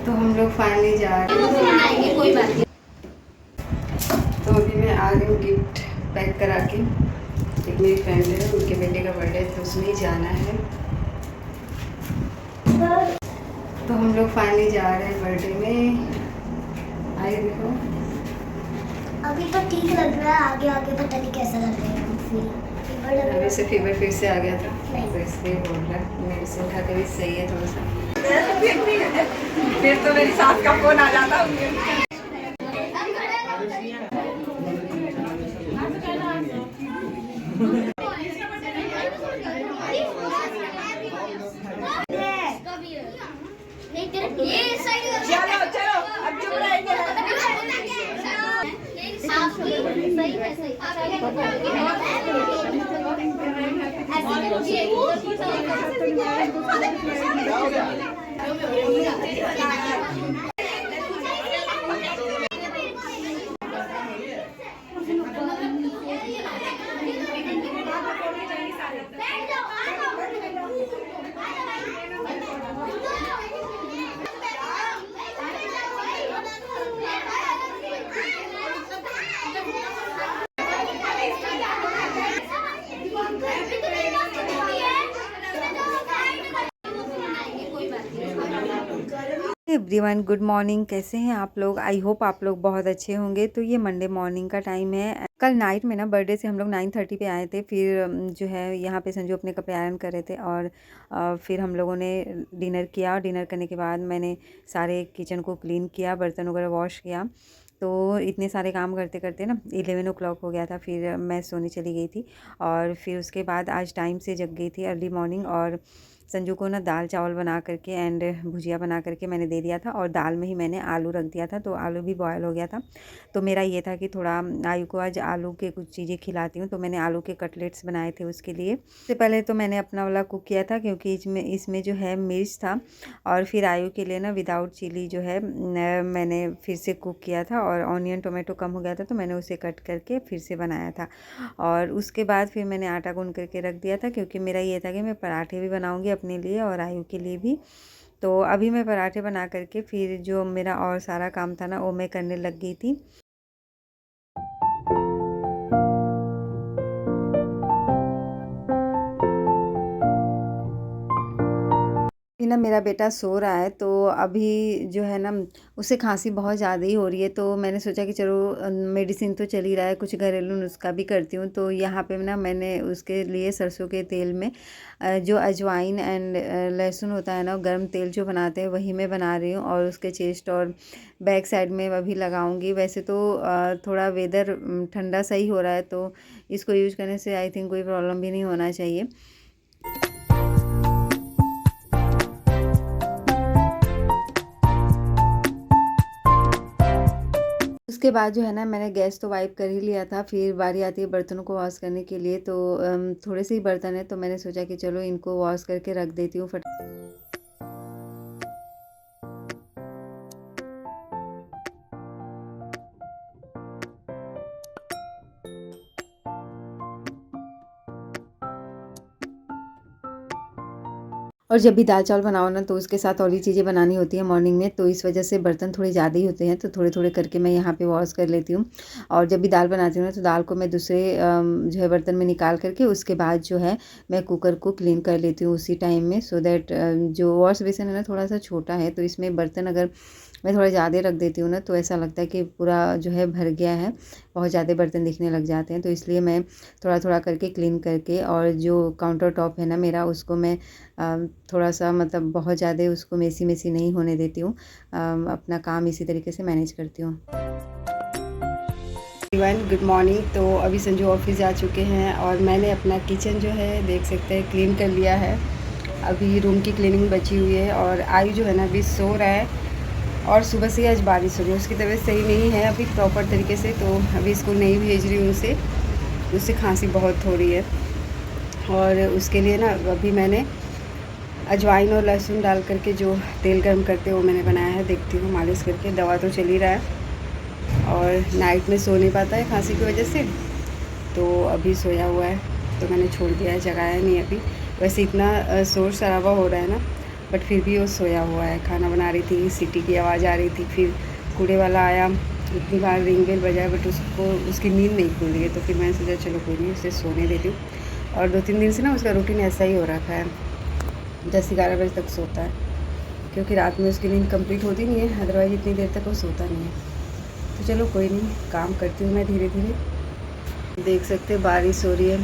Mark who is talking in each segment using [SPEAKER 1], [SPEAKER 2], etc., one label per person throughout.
[SPEAKER 1] तो हम लोग फाइनली जा रहे हैं।
[SPEAKER 2] कोई बात नहीं।
[SPEAKER 1] तो अभी मैं आ गई हूँ गिफ्ट पैक करा के। एक मेरी फ्रेंड है, उनके बेटे का बर्थडे तो उसमें ही जाना है। तो हम लोग फाइनली जा रहे हैं बर्थडे में। आइए देखो,
[SPEAKER 2] अभी तो ठीक लग रहा है, आगे आगे पता नहीं कैसा लग रहा है। फीवर लग रहा
[SPEAKER 1] अभी
[SPEAKER 2] है।
[SPEAKER 1] से फीवर फिर से आ गया था, तो इसलिए बोल रहा है। मेडिसिन खा के भी सही है थोड़ा सा।
[SPEAKER 3] फिर तो मेरी सास का फोन आ जाता। चलो चलो अब चुप रहेंगे।
[SPEAKER 1] Everyone, good morning. कैसे हैं आप लोग? आई होप आप लोग बहुत अच्छे होंगे। तो ये मंडे मॉर्निंग का टाइम है। कल नाइट में ना बर्थडे से हम लोग 9:30 पे आए थे। फिर जो है यहाँ पे संजू अपने कपड़े आयरन कर रहे थे और फिर हम लोगों ने डिनर किया। डिनर करने के बाद मैंने सारे किचन को क्लीन किया, बर्तन वगैरह वॉश किया। तो इतने सारे काम करते करते ना 11 o'clock हो गया था। फिर मैं सोने चली गई थी और फिर उसके बाद आज टाइम से जग गई थी अर्ली मॉर्निंग। और संजू को ना दाल चावल बना करके एंड भुजिया बना करके मैंने दे दिया था। और दाल में ही मैंने आलू रख दिया था, तो आलू भी बॉयल हो गया था। तो मेरा ये था कि थोड़ा आयु को आज आलू के कुछ चीज़ें खिलाती हूँ। तो मैंने आलू के कटलेट्स बनाए थे उसके लिए। उससे पहले तो मैंने अपना वाला कुक किया था, क्योंकि इसमें जो है मिर्च था। और फिर आयु के लिए ना विदाउट चिली जो है मैंने फिर से कुक किया था। और ऑनियन टोमेटो कम हो गया था, तो मैंने उसे कट करके फिर से बनाया था। और उसके बाद फिर मैंने आटा गूंद करके रख दिया था, क्योंकि मेरा ये था कि मैं पराठे भी बनाऊंगी अपने लिए और आयु के लिए भी। तो अभी मैं पराठे बना करके फिर जो मेरा और सारा काम था ना वो मैं करने लग गई थी। अभी ना मेरा बेटा सो रहा है, तो अभी जो है ना उसे खांसी बहुत ज़्यादा ही हो रही है। तो मैंने सोचा कि चलो मेडिसिन तो चल ही रहा है, कुछ घरेलू नुस्खा भी करती हूँ। तो यहाँ पे ना मैंने उसके लिए सरसों के तेल में जो अजवाइन एंड लहसुन होता है ना, गर्म तेल जो बनाते हैं वही मैं बना रही हूँ। और उसके चेस्ट और बैक साइड में अभी लगाऊंगी। वैसे तो थोड़ा वेदर ठंडा सही हो रहा है, तो इसको यूज करने से आई थिंक कोई प्रॉब्लम भी नहीं होना चाहिए। उसके बाद जो है ना मैंने गैस तो वाइप कर ही लिया था। फिर बारी आती है बर्तनों को वॉश करने के लिए। तो थोड़े से ही बर्तन है, तो मैंने सोचा कि चलो इनको वॉश करके रख देती हूँ फट। और जब भी दाल चावल बनाओ ना, तो उसके साथ और भी चीज़ें बनानी होती है मॉर्निंग में। तो इस वजह से बर्तन थोड़े ज़्यादा ही होते हैं, तो थोड़े थोड़े करके मैं यहाँ पे वॉश कर लेती हूँ। और जब भी दाल बनाती हूँ ना, तो दाल को मैं दूसरे जो है बर्तन में निकाल करके उसके बाद जो है मैं कुकर को क्लीन कर लेती हूँ उसी टाइम में। सो दैट जो वॉश बेसिन है ना थोड़ा सा छोटा है, तो इसमें बर्तन अगर मैं थोड़ा ज़्यादा रख देती हूँ ना, तो ऐसा लगता है कि पूरा जो है भर गया है, बहुत ज़्यादा बर्तन दिखने लग जाते हैं। तो इसलिए मैं थोड़ा थोड़ा करके क्लीन करके, और जो काउंटर टॉप है ना मेरा, उसको मैं थोड़ा सा मतलब बहुत ज़्यादा उसको मेसी मेसी नहीं होने देती हूँ। अपना काम इसी तरीके से मैनेज करती हूँ। Everyone, good morning. तो अभी संजू ऑफिस जा चुके हैं और मैंने अपना किचन जो है देख सकते हैं क्लीन कर लिया है। अभी रूम की क्लीनिंग बची हुई है। और आयु जो है ना अभी सो रहा है। और सुबह से आज बारिश हो रही है, उसकी तबीयत सही नहीं है अभी प्रॉपर तरीके से। तो अभी स्कूल नहीं भेज रही हूँ उससे खांसी बहुत हो रही है। और उसके लिए ना अभी मैंने अजवाइन और लहसुन डाल करके जो तेल गर्म करते हैं वो मैंने बनाया है। देखती हूँ मालिश करके। दवा तो चल ही रहा है और नाइट में सो नहीं पाता है खांसी की वजह से, तो अभी सोया हुआ है। तो मैंने छोड़ दिया है, जगाया नहीं अभी। वैसे इतना शोर शराबा हो रहा है ना, बट फिर भी वो सोया हुआ है। खाना बना रही थी, सीटी की आवाज़ आ रही थी, फिर कूड़े वाला आया, इतनी बार रिंग बेल बजाया, बट उसको उसकी नींद नहीं खुल रही है। तो फिर मैंने सोचा चलो कोई नहीं, उसे सोने देती हूँ। और 2-3 दिन से ना उसका रूटीन ऐसा ही हो रखा है, 10-11 बजे तक सोता है, क्योंकि रात में उसकी नींद कंप्लीट होती नहीं है, अदरवाइज़ इतनी देर तक वो सोता नहीं है। तो चलो कोई नहीं, काम करती हूँ मैं धीरे धीरे। देख सकते हैं बारिश हो रही है।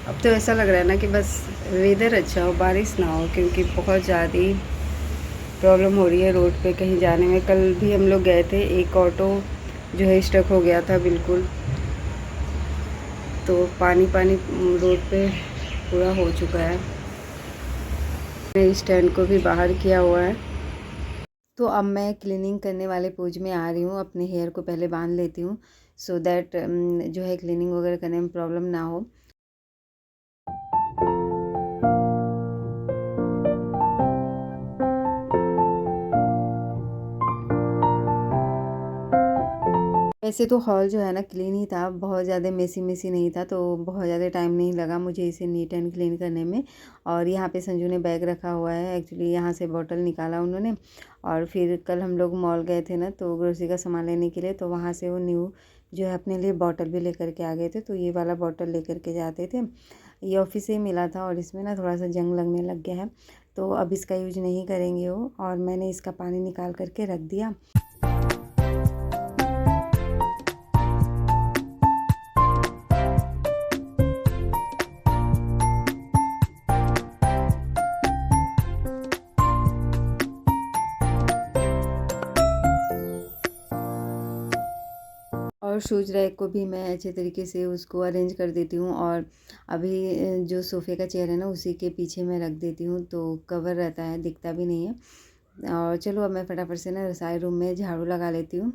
[SPEAKER 1] अब तो ऐसा लग रहा है ना कि बस वेदर अच्छा हो, बारिश ना हो, क्योंकि बहुत ज़्यादा प्रॉब्लम हो रही है रोड पे कहीं जाने में। कल भी हम लोग गए थे, एक ऑटो जो है स्टक हो गया था बिल्कुल, तो पानी पानी रोड पे पूरा हो चुका है। मैंने स्टैंड को भी बाहर किया हुआ है। तो अब मैं क्लीनिंग करने वाले पोज में आ रही हूँ। अपने हेयर को पहले बांध लेती हूँ, सो दैट जो है क्लीनिंग वगैरह करने में प्रॉब्लम ना हो। वैसे तो हॉल जो है ना क्लीन ही था, बहुत ज़्यादा मेसी मेसी नहीं था, तो बहुत ज़्यादा टाइम नहीं लगा मुझे इसे नीट एंड क्लीन करने में। और यहाँ पे संजू ने बैग रखा हुआ है, एक्चुअली यहाँ से बॉटल निकाला उन्होंने। और फिर कल हम लोग मॉल गए थे ना, तो ग्रोसरी का सामान लेने के लिए, तो वहाँ से वो न्यू जो है अपने लिए बॉटल भी लेकर के आ गए थे। तो ये वाला बॉटल लेकर के जाते थे, ये ऑफिस से ही मिला था, और इसमें ना थोड़ा सा जंग लगने लग गया है, तो अब इसका यूज नहीं करेंगे वो। और मैंने इसका पानी निकाल करके रख दिया। और शूज़ रैक को भी मैं अच्छे तरीके से उसको अरेंज कर देती हूँ। और अभी जो सोफ़े का चेयर है ना, उसी के पीछे मैं रख देती हूँ, तो कवर रहता है, दिखता भी नहीं है। और चलो अब मैं फटाफट से ना रसोई रूम में झाड़ू लगा लेती हूँ।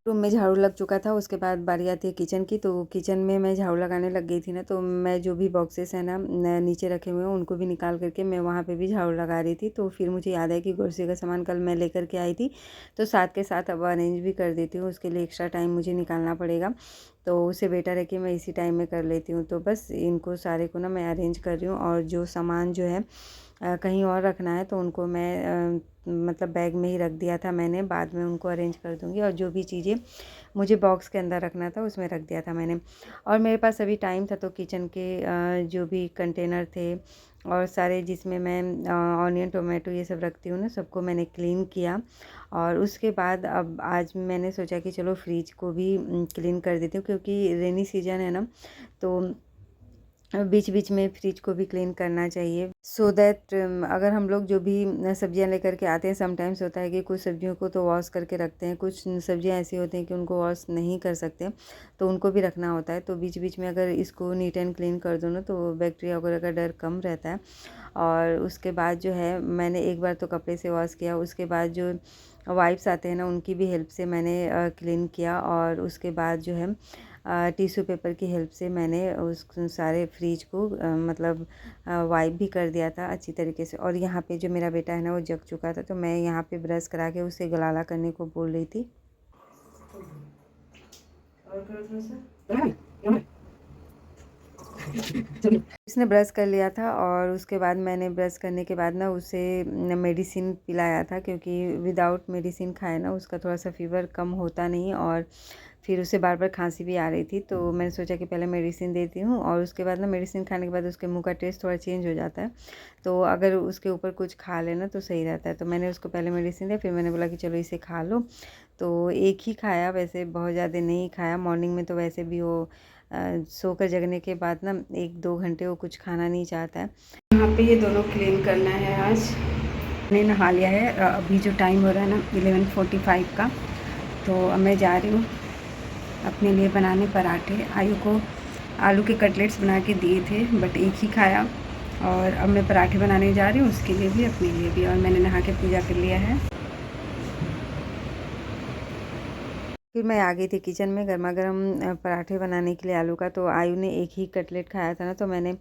[SPEAKER 1] रूम में झाड़ू लग चुका था, उसके बाद बारी आती है किचन की। तो किचन में मैं झाड़ू लगाने लग गई थी ना, तो मैं जो भी बॉक्सेस हैं ना नीचे रखे हुए हैं, उनको भी निकाल करके मैं वहाँ पे भी झाड़ू लगा रही थी। तो फिर मुझे याद है कि ग्रोसरी का सामान कल मैं लेकर के आई थी, तो साथ के साथ अब अरेंज भी कर देती हूँ। उसके लिए एक्स्ट्रा टाइम मुझे निकालना पड़ेगा, तो उससे बेटर है कि मैं इसी टाइम में कर लेती हूँ। तो बस इनको सारे को ना मैं अरेंज कर रही हूँ, और जो सामान जो है कहीं और रखना है, तो उनको मैं मतलब बैग में ही रख दिया था मैंने, बाद में उनको अरेंज कर दूँगी। और जो भी चीज़ें मुझे बॉक्स के अंदर रखना था, उसमें रख दिया था मैंने। और मेरे पास अभी टाइम था, तो किचन के जो भी कंटेनर थे और सारे जिसमें मैं ऑनियन टोमेटो ये सब रखती हूँ ना, सबको मैंने क्लीन किया। और उसके बाद अब आज मैंने सोचा कि चलो फ्रिज को भी क्लीन कर देती हूँ, क्योंकि रेनी सीजन है ना, तो बीच बीच में फ्रिज को भी क्लीन करना चाहिए, सो दैट अगर हम लोग जो भी सब्जियां लेकर के आते हैं, समटाइम्स होता है कि कुछ सब्जियों को तो वॉश करके रखते हैं, कुछ सब्जियां ऐसी होती हैं कि उनको वॉश नहीं कर सकते, तो उनको भी रखना होता है। तो बीच बीच में अगर इसको नीट एंड क्लीन कर दो ना, तो बैक्टीरिया वगैरह का डर कम रहता है। और उसके बाद जो है मैंने एक बार तो कपड़े से वॉश किया, उसके बाद जो वाइप्स आते हैं ना, उनकी भी हेल्प से मैंने क्लीन किया। और उसके बाद जो है टिश्यू पेपर की हेल्प से मैंने उस सारे फ्रिज को मतलब वाइप भी कर दिया था अच्छी तरीके से। और यहाँ पे जो मेरा बेटा है ना, वो जग चुका था, तो मैं यहाँ पे ब्रश करा के उसे गलाला करने को बोल रही थी। उसने ब्रश कर लिया था, और उसके बाद मैंने ब्रश करने के बाद ना उसे मेडिसिन पिलाया था, क्योंकि विदाउट मेडिसिन खाए ना उसका थोड़ा सा फीवर कम होता नहीं, और फिर उसे बार बार खांसी भी आ रही थी। तो मैंने सोचा कि पहले मेडिसिन देती हूँ, और उसके बाद ना मेडिसिन खाने के बाद उसके मुंह का टेस्ट थोड़ा चेंज हो जाता है, तो अगर उसके ऊपर कुछ खा लेना तो सही रहता है। तो मैंने उसको पहले मेडिसिन दिया, फिर मैंने बोला कि चलो इसे खा लो। तो एक ही खाया, वैसे बहुत ज़्यादा नहीं खाया। मॉर्निंग में तो वैसे भी वो सोकर जगने के बाद ना 1-2 घंटे वो कुछ खाना नहीं चाहता है। यहाँ पे ये दोनों क्लीन करना है। आज मैंने नहा लिया है, अभी जो टाइम हो रहा है ना 11:45 का, तो अब मैं जा रही हूँ अपने लिए बनाने पराठे। आयु को आलू के कटलेट्स बना के दिए थे, बट एक ही खाया, और अब मैं पराठे बनाने जा रही हूँ, उसके लिए भी अपने लिए भी। और मैंने नहा के पूजा कर लिया है। फिर मैं आ गई थी किचन में गर्मा गर्म पराठे बनाने के लिए आलू का। तो आयु ने एक ही कटलेट खाया था ना, तो मैंने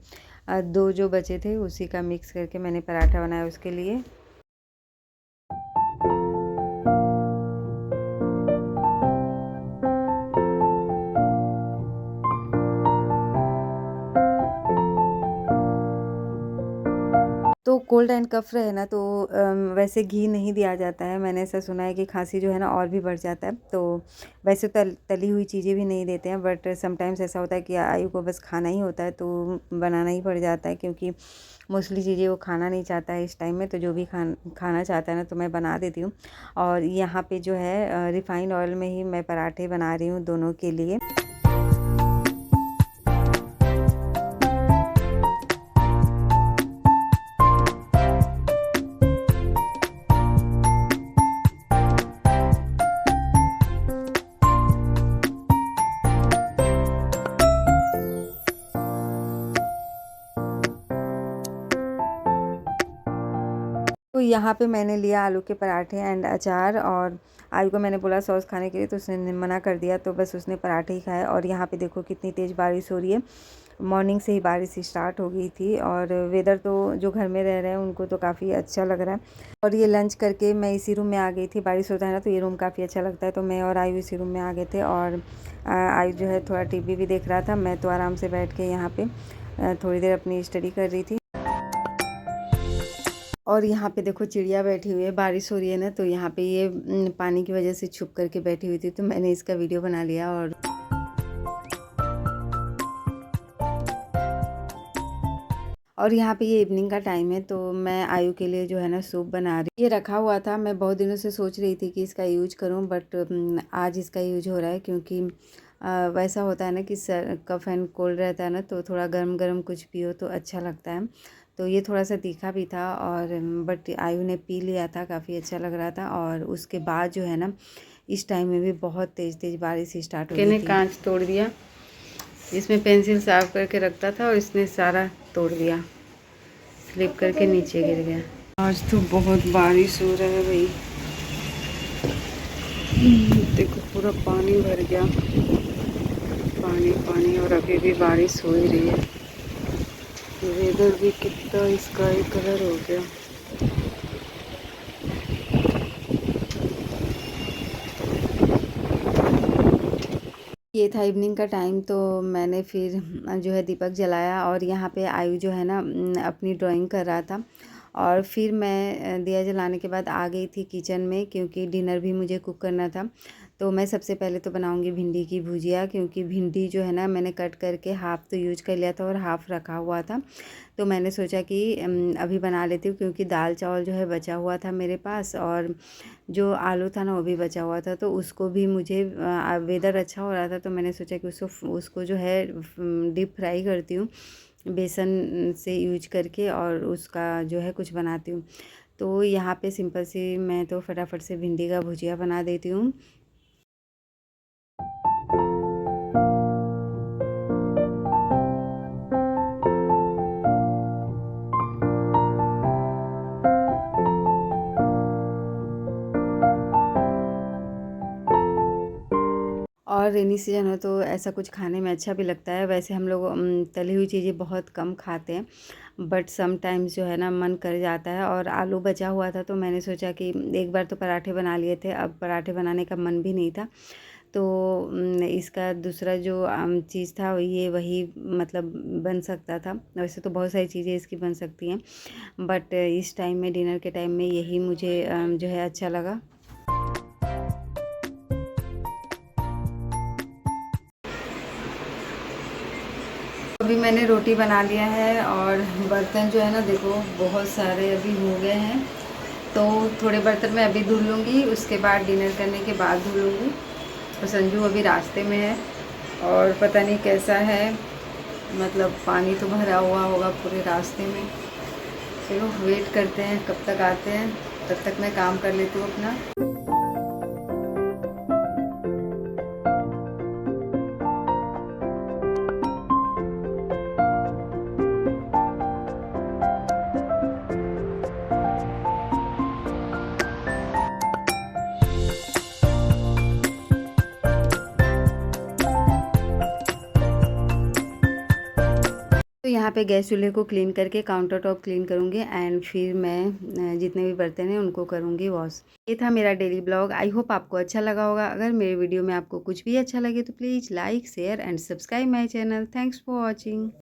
[SPEAKER 1] दो जो बचे थे उसी का मिक्स करके मैंने पराठा बनाया उसके लिए। तो कोल्ड एंड कफ़ रहे ना तो वैसे घी नहीं दिया जाता है। मैंने ऐसा सुना है कि खांसी जो है ना और भी बढ़ जाता है। तो वैसे तली हुई चीज़ें भी नहीं देते हैं, बट समटाइम्स ऐसा होता है कि आयु को बस खाना ही होता है तो बनाना ही पड़ जाता है, क्योंकि मोस्टली चीज़ें वो खाना नहीं चाहता है इस टाइम में। तो जो भी खाना चाहता है ना तो मैं बना देती हूँ। और यहाँ पे जो है रिफ़ाइंड ऑयल में ही मैं पराठे बना रही हूँ दोनों के लिए। तो यहाँ पे मैंने लिया आलू के पराठे एंड अचार, और आयु को मैंने बोला सॉस खाने के लिए तो उसने मना कर दिया, तो बस उसने पराठे ही खाए। और यहाँ पे देखो कितनी तेज़ बारिश हो रही है। मॉर्निंग से ही बारिश स्टार्ट हो गई थी, और वेदर तो जो घर में रह रहे हैं उनको तो काफ़ी अच्छा लग रहा है। और ये लंच करके मैं इसी रूम में आ गई थी। बारिश होता है ना तो ये रूम काफ़ी अच्छा लगता है, तो मैं और आयु इसी रूम में आ गए थे। और आयु जो है थोड़ा टीवी भी देख रहा था, मैं तो आराम से बैठ के यहाँ पे थोड़ी देर अपनी स्टडी कर रही थी। और यहाँ पे देखो चिड़िया बैठी हुई है, बारिश हो रही है ना तो यहाँ पे ये पानी की वजह से छुप करके बैठी हुई थी, तो मैंने इसका वीडियो बना लिया। और यहाँ पे ये इवनिंग का टाइम है, तो मैं आयु के लिए जो है ना सूप बना रही। ये रखा हुआ था, मैं बहुत दिनों से सोच रही थी कि इसका यूज करूँ, बट आज इसका यूज हो रहा है, क्योंकि वैसा होता है ना कि कफ एंड कोल्ड रहता है ना तो थोड़ा गर्म गर्म कुछ पियो तो अच्छा लगता है। तो ये थोड़ा सा तीखा भी था, और बट आयु ने पी लिया था, काफ़ी अच्छा लग रहा था। और उसके बाद जो है ना इस टाइम में भी बहुत तेज़ तेज़ बारिश स्टार्ट हो गई थी। कांच तोड़ दिया, इसमें पेंसिल साफ करके रखता था और इसने सारा तोड़ दिया, स्लिप करके नीचे गिर गया। आज तो बहुत बारिश हो रहा है भाई, देखो पूरा पानी भर गया, पानी पानी, और अभी भी बारिश हो ही रही है। वेदर भी कितना स्काई कलर हो गया। ये था इवनिंग का टाइम, तो मैंने फिर जो है दीपक जलाया, और यहाँ पे आयु जो है ना अपनी ड्राइंग कर रहा था। और फिर मैं दिया जलाने के बाद आ गई थी किचन में, क्योंकि डिनर भी मुझे कुक करना था। तो मैं सबसे पहले तो बनाऊंगी भिंडी की भुजिया, क्योंकि भिंडी जो है ना मैंने कट करके हाफ़ तो यूज कर लिया था और हाफ़ रखा हुआ था। तो मैंने सोचा कि अभी बना लेती हूँ, क्योंकि दाल चावल जो है बचा हुआ था मेरे पास, और जो आलू था ना वो भी बचा हुआ था। तो उसको भी मुझे वेदर अच्छा हो रहा था, तो मैंने सोचा कि उसको जो है डीप फ्राई करती हूँ बेसन से यूज करके, और उसका जो है कुछ बनाती हूँ। तो यहाँ पे सिंपल सी मैं तो फटाफट से भिंडी का भुजिया बना देती हूँ। और रेनी सीजन हो तो ऐसा कुछ खाने में अच्छा भी लगता है। वैसे हम लोग तली हुई चीज़ें बहुत कम खाते हैं, बट समटाइम्स जो है ना मन कर जाता है। और आलू बचा हुआ था, तो मैंने सोचा कि एक बार तो पराठे बना लिए थे, अब पराठे बनाने का मन भी नहीं था। तो इसका दूसरा जो चीज़ था ये वही मतलब बन सकता था। वैसे तो बहुत सारी चीज़ें इसकी बन सकती हैं, बट इस टाइम में डिनर के टाइम में यही मुझे जो है अच्छा लगा। अभी मैंने रोटी बना लिया है, और बर्तन जो है ना देखो बहुत सारे अभी हो गए हैं, तो थोड़े बर्तन मैं अभी धुल लूँगी, उसके बाद डिनर करने के बाद धुल लूँगी। और संजू अभी रास्ते में है, और पता नहीं कैसा है, मतलब पानी तो भरा हुआ होगा पूरे रास्ते में। चलो वेट करते हैं कब तक आते हैं, तब तक मैं काम कर लेती हूँ अपना। यहाँ पे गैस चूल्हे को क्लीन करके काउंटर टॉप क्लीन करूँगी एंड फिर मैं जितने भी बर्तन हैं उनको करूँगी वॉश। ये था मेरा डेली ब्लॉग। आई होप आपको अच्छा लगा होगा। अगर मेरे वीडियो में आपको कुछ भी अच्छा लगे तो please like share and subscribe my channel. Thanks for watching.